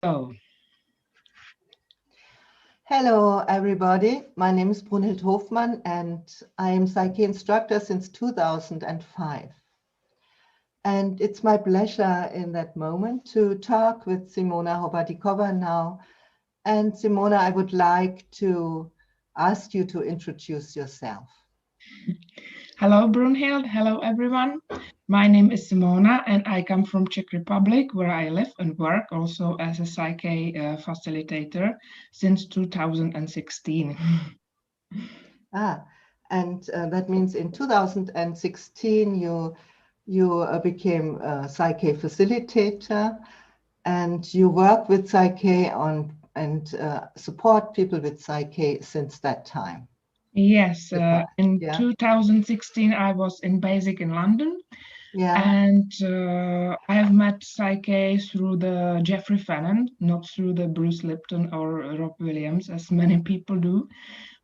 Oh, Hello, everybody. My name is Brunhild Hofmann, and I am PSYCH-K instructor since 2005. And it's my pleasure in that moment to talk with Simona Hovadikova now. And Simona, I would like to ask you to introduce yourself. hello, Brunhild. Hello, everyone. My name is Simona, and I come from Czech Republic, where I live and work also as a PSYCH-K facilitator since 2016. And that means in 2016 you became a PSYCH-K facilitator, and you work with PSYCH-K on and support people with PSYCH-K since that time. Yes, in Yeah. 2016, I was in Basic in London, Yeah. and I have met PSYCH-K through the Jeffrey Fennon, not through the Bruce Lipton or Rob Williams, as many people do,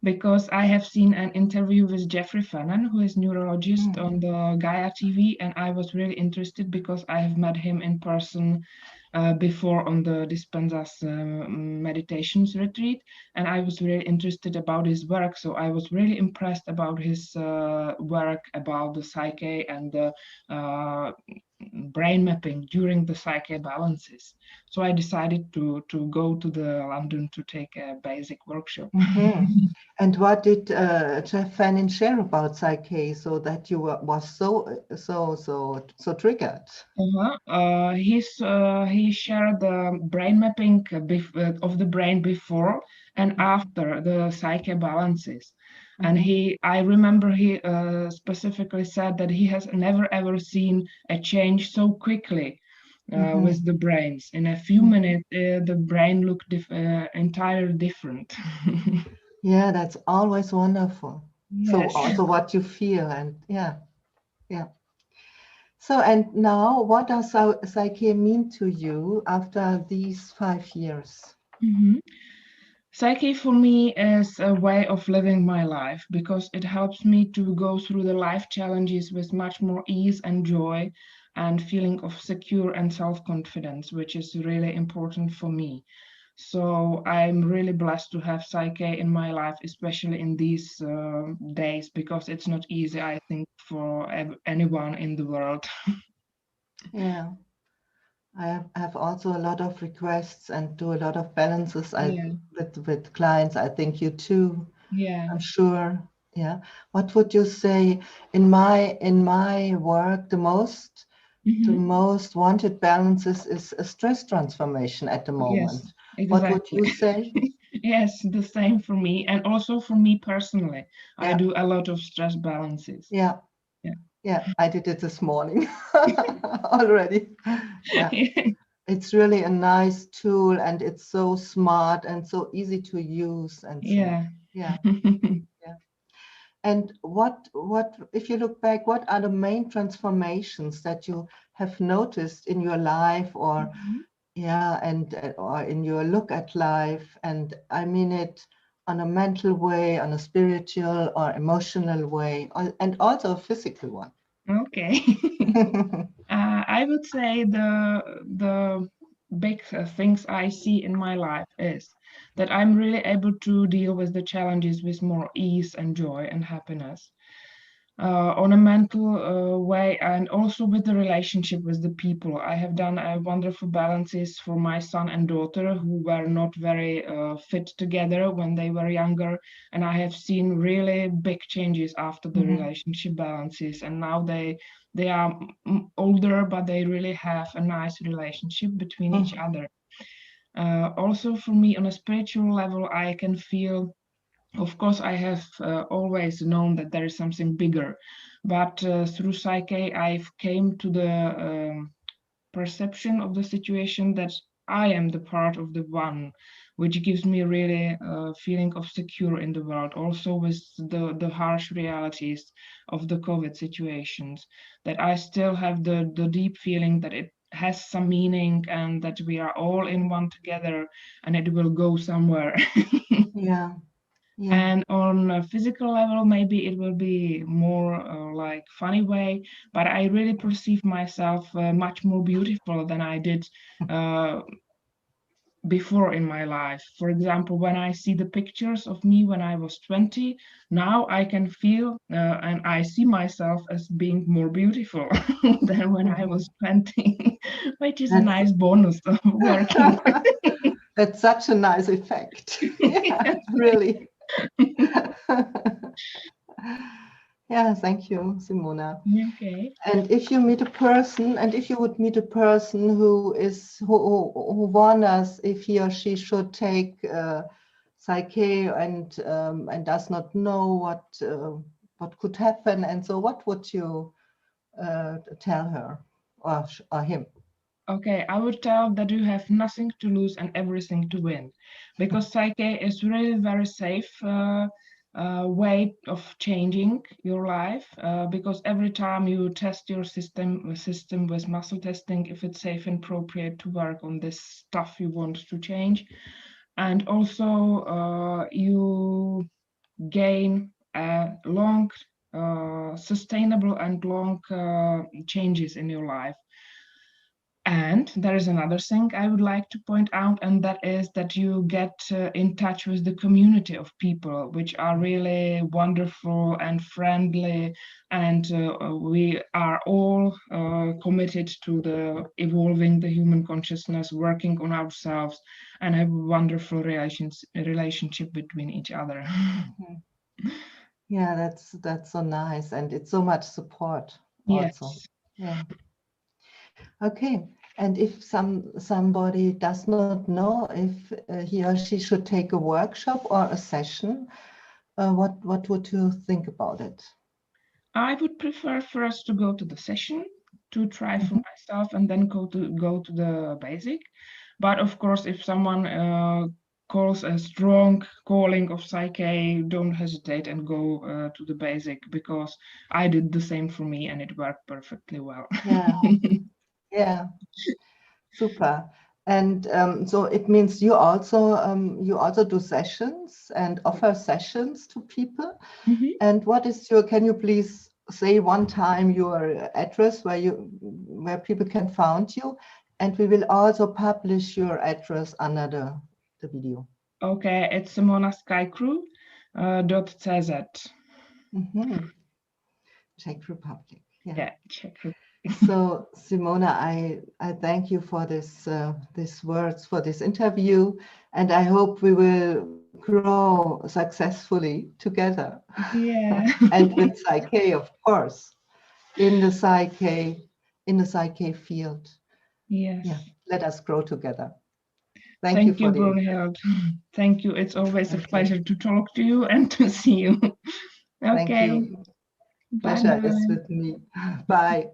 because I have seen an interview with Jeffrey Fennon, who is neurologist on the Gaia TV, and I was really interested because I have met him in person before on the Dispenza's meditations retreat, and I was really interested about his work. So I was really impressed about his work about the PSYCH-K and the brain mapping during the PSYCH-K balances. So I decided to go to the London to take a basic workshop. And what did Jeff Fannin share about PSYCH-K so that you was so triggered? He shared the brain mapping of the brain before and after the PSYCH-K balances. And I remember he specifically said that he has never ever seen a change so quickly with the brains. In a few minutes, the brain looked entirely different. Yeah, that's always wonderful. So Yes. also what you feel, and yeah. So, and now what does PSYCH-K mean to you after these 5 years? PSYCH-K for me is a way of living my life because it helps me to go through the life challenges with much more ease and joy and feeling of secure and self-confidence, which is really important for me. So I'm really blessed to have PSYCH-K in my life, especially in these days, because it's not easy, I think, for anyone in the world. Yeah, I have also a lot of requests and do a lot of balances with clients. I think you too. Yeah. I'm sure. Yeah. What would you say in my work, the most wanted balances is a stress transformation at the moment. Yes, What would exactly. you say? Yes, the same for me. And also for me personally, I do a lot of stress balances. Yeah. Yeah. Yeah, I did it this morning already. Yeah. It's really a nice tool, and it's so smart and so easy to use, and so Yeah. yeah. And what if you look back, what are the main transformations that you have noticed in your life, or and or in your look at life? And I mean it on a mental way, on a spiritual or emotional way, and also a physical one. Okay. I would say the big things I see in my life is that I'm really able to deal with the challenges with more ease and joy and happiness. On a mental way, and also with the relationship with the people. I have done wonderful balances for my son and daughter who were not very fit together when they were younger, and I have seen really big changes after the relationship balances, and now they are older, but they really have a nice relationship between each other. Also for me, on a spiritual level, I can feel, of course, I have always known that there is something bigger, but through PSYCH-K, I've came to the perception of the situation that I am the part of the one, which gives me really a feeling of secure in the world. Also with the harsh realities of the COVID situations, that I still have the deep feeling that it has some meaning and that we are all in one together and it will go somewhere. Yeah. And on a physical level, maybe it will be more like funny way, but I really perceive myself much more beautiful than I did before in my life. For example, when I see the pictures of me when I was 20, now I can feel and I see myself as being more beautiful than when I was 20, which is a nice bonus of working. That's such a nice effect. Yeah, really. Yeah, thank you, Simona. Okay. And if you meet a person, and if you would meet a person who wonders if he or she should take PSYCH-K and does not know what could happen, and so what would you tell her or him? Okay, I would tell that you have nothing to lose and everything to win, because PSYCH-K is really very safe way of changing your life. Because every time you test your system with muscle testing, if it's safe and appropriate to work on this stuff you want to change, and also you gain long, sustainable and long changes in your life. And there is another thing I would like to point out, and that is that you get in touch with the community of people, which are really wonderful and friendly, and we are all committed to the evolving the human consciousness, working on ourselves, and have a wonderful relationship between each other. Yeah, that's so nice, and it's so much support also. Yes. Yeah. Okay. And if somebody does not know if he or she should take a workshop or a session, what would you think about it? I would prefer first to go to the session to try for myself, and then go to the basic. But of course, if someone calls a strong calling of PSYCH-K, don't hesitate and go to the basic, because I did the same for me and it worked perfectly well. Yeah. Yeah. Super. And so it means you also do sessions and offer sessions to people. And what is can you please say one time your address where people can find you? And we will also publish your address under the video. Okay, it's simonaskycrew.cz. Czech Republic. Yeah, Czech Republic. So Simona, I thank you for these words, for this interview, and I hope we will grow successfully together. Yeah. And with PSYCH-K, of course, in the PSYCH-K field. Yes. Yeah, let us grow together. Thank Thank you, for the Brunhild. Thank you. It's always a pleasure to talk to you and to see you. Okay. Thank you. Pleasure is with me. Bye.